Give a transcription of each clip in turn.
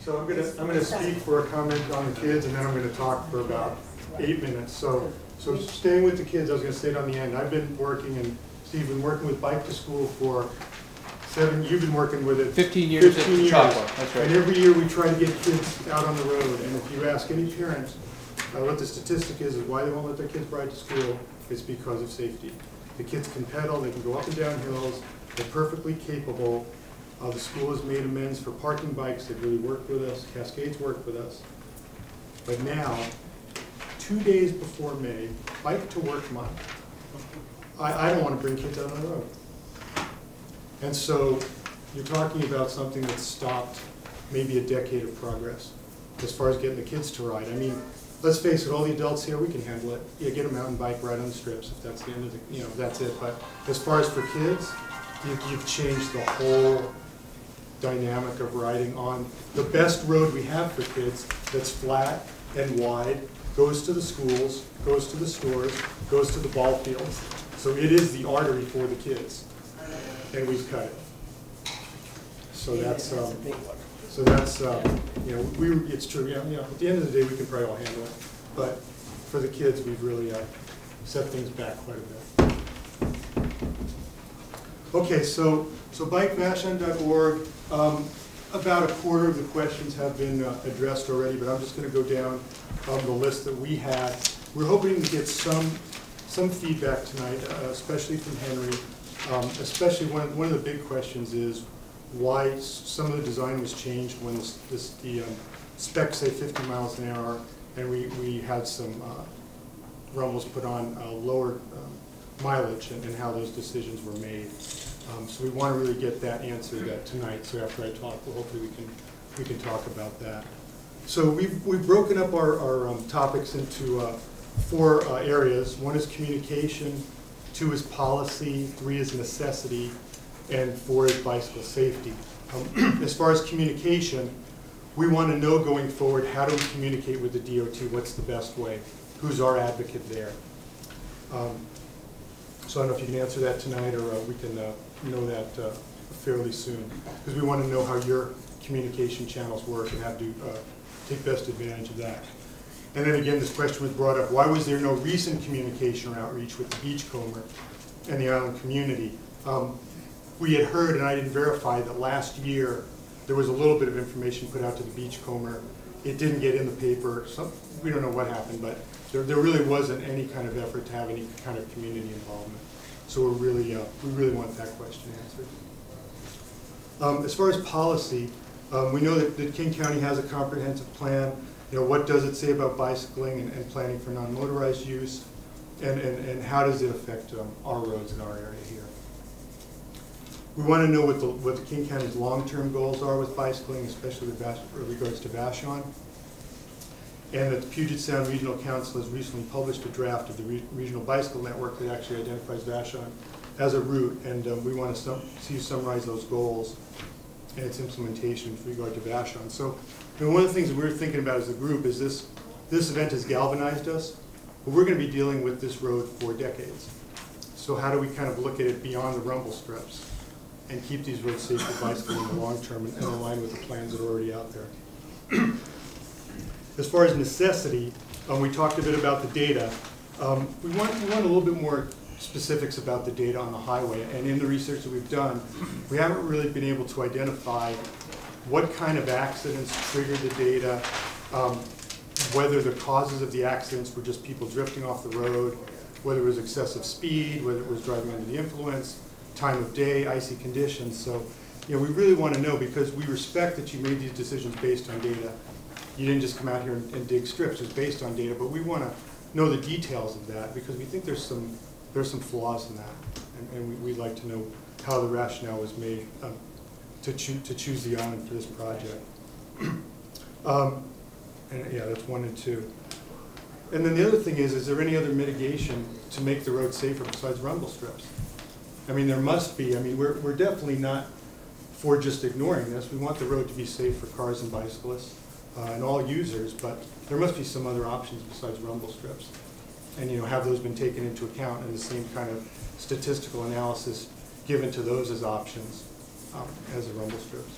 So I'm gonna speak for a comment on the kids, and then I'm gonna talk for about 8 minutes. So staying with the kids, I was gonna say it on the end. I've been working, and Steve, been working with Bike to School for 7. You've been working with it 15 years. 15 years. That's right. And every year we try to get kids out on the road. And if you ask any parent what the statistic is why they won't let their kids ride to school, it's because of safety. The kids can pedal, they can go up and down hills, they're perfectly capable. The school has made amends for parking bikes. They've really worked with us. Cascades worked with us. But now, 2 days before May, Bike to Work Month, I don't want to bring kids out on the road. And so you're talking about something that's stopped maybe a decade of progress as far as getting the kids to ride. I mean, let's face it, all the adults here, we can handle it. Yeah, get a mountain bike, ride on the strips if that's the end of the, that's it. But as far as for kids, you've changed the whole dynamic of riding on the best road we have for kids that's flat and wide, goes to the schools, goes to the stores, goes to the ball fields. So it is the artery for the kids, and we've cut it. So that's it's true. Yeah, at the end of the day, we can probably all handle it, but for the kids, we've really set things back quite a bit. Okay, so BikeVashon.org. About a quarter of the questions have been addressed already, but I'm just going to go down the list that we had. We're hoping to get some feedback tonight, especially from Henry. Especially one of the big questions is why some of the design was changed when the specs say 50 miles an hour, and we had some rumbles put on lower mileage and how those decisions were made. So we want to really get that answered tonight. So after I talk, well, hopefully we can talk about that. So we've broken up our topics into 4 areas. 1 is communication, 2 is policy, 3 is necessity, and 4 is bicycle safety. As far as communication, we want to know going forward, how do we communicate with the DOT? What's the best way? Who's our advocate there? So I don't know if you can answer that tonight, or we can know that fairly soon, because we want to know how your communication channels work and how to take best advantage of that. And then again, this question was brought up, why was there no recent communication or outreach with the Beachcomber and the island community? We had heard, and I didn't verify, that last year there was a little bit of information put out to the Beachcomber. It didn't get in the paper. We don't know what happened, but there really wasn't any kind of effort to have any kind of community involvement. So we really want that question answered. As far as policy, we know that King County has a comprehensive plan. What does it say about bicycling and planning for non-motorized use, and how does it affect our roads in our area here? We want to know what the King County's long-term goals are with bicycling, especially with regards to Vashon. And that the Puget Sound Regional Council has recently published a draft of the Regional Bicycle Network that actually identifies Vashon as a route, and we want to see you summarize those goals and its implementation with regard to Vashon. So one of the things that we're thinking about as a group is this event has galvanized us, but we're going to be dealing with this road for decades. So how do we kind of look at it beyond the rumble strips and keep these roads safe for bicycling in the long term and align with the plans that are already out there? As far as necessity, we talked a bit about the data. We want a little bit more specifics about the data on the highway, and in the research that we've done, we haven't really been able to identify what kind of accidents triggered the data, whether the causes of the accidents were just people drifting off the road, whether it was excessive speed, whether it was driving under the influence, time of day, icy conditions. So, we really want to know, because we respect that you made these decisions based on data. You didn't just come out here and dig strips. It's based on data, but we want to know the details of that, because we think there's some flaws in that, and we'd like to know how the rationale was made to choose the island for this project. And yeah, that's 1 and 2. And then the other thing is there any other mitigation to make the road safer besides rumble strips? I mean, there must be. I mean, we're definitely not for just ignoring this. We want the road to be safe for cars and bicyclists and all users, but there must be some other options besides rumble strips. And have those been taken into account, and the same kind of statistical analysis given to those as options as the rumble strips.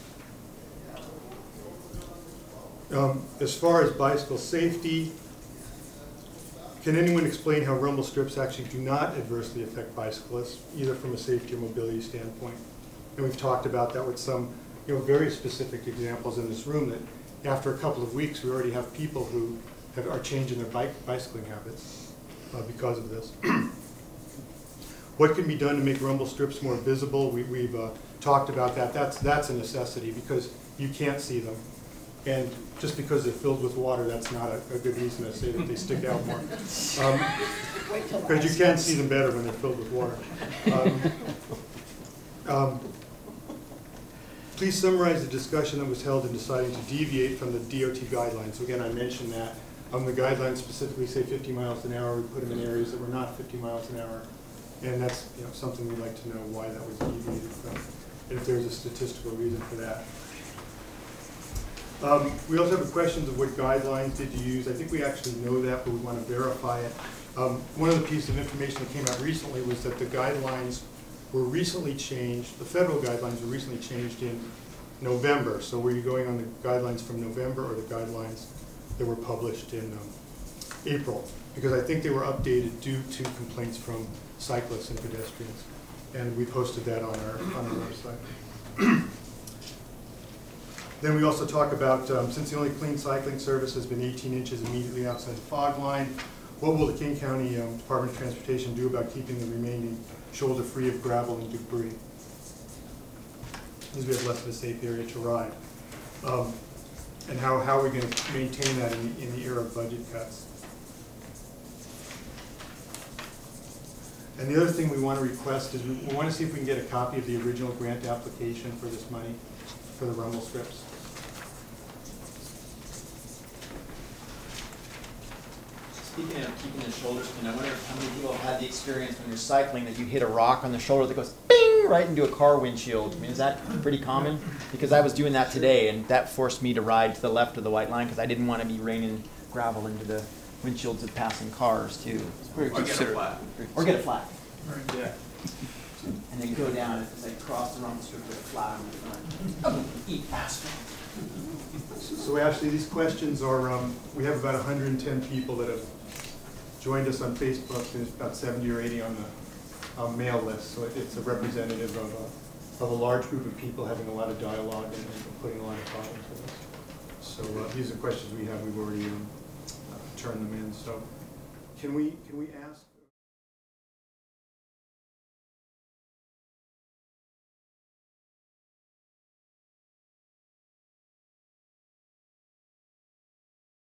As far as bicycle safety, can anyone explain how rumble strips actually do not adversely affect bicyclists, either from a safety or mobility standpoint? And we've talked about that with some very specific examples in this room, that after a couple of weeks we already have people who are changing their bicycling habits because of this. What can be done to make rumble strips more visible? We've talked about that. That's a necessity because you can't see them. And just because they're filled with water, that's not a good reason to say that they stick out more. Because you can see them better when they're filled with water. Please summarize the discussion that was held in deciding to deviate from the DOT guidelines. So again, I mentioned that. The guidelines specifically say 50 miles an hour. We put them in areas that were not 50 miles an hour. And that's something we'd like to know why that was deviated from, and if there's a statistical reason for that. We also have questions of what guidelines did you use. I think we actually know that, but we want to verify it. One of the pieces of information that came out recently was that the guidelines were recently changed. The federal guidelines were recently changed in November. So were you going on the guidelines from November or the guidelines that were published in April? Because I think they were updated due to complaints from cyclists and pedestrians. And we posted that on our website. Then we also talk about, since the only clean cycling service has been 18 inches immediately outside the fog line, what will the King County Department of Transportation do about keeping the remaining shoulder free of gravel and debris? Because we have less of a safe area to ride. And how are we going to maintain that in the era of budget cuts? And the other thing we want to request is we want to see if we can get a copy of the original grant application for this money, for the rumble strips. Speaking of keeping the shoulders clean, I wonder how many people have had the experience when you're cycling that you hit a rock on the shoulder that goes bing right into a car windshield. I mean, is that pretty common? Because I was doing that today, and that forced me to ride to the left of the white line because I didn't want to be raining gravel into the windshields of passing cars too. Or get a flat. Or get a flat. Right. Yeah. And then go down as I cross the rumble strip with a flat on the front. Oh, eat asphalt. So Ashley, these questions are, we have about 110 people that have joined us on Facebook. There's about 70 or 80 on the mail list. So it's a representative of a large group of people having a lot of dialogue and putting a lot of thought into this. So these are questions we have. We've already turned them in. So can we ask?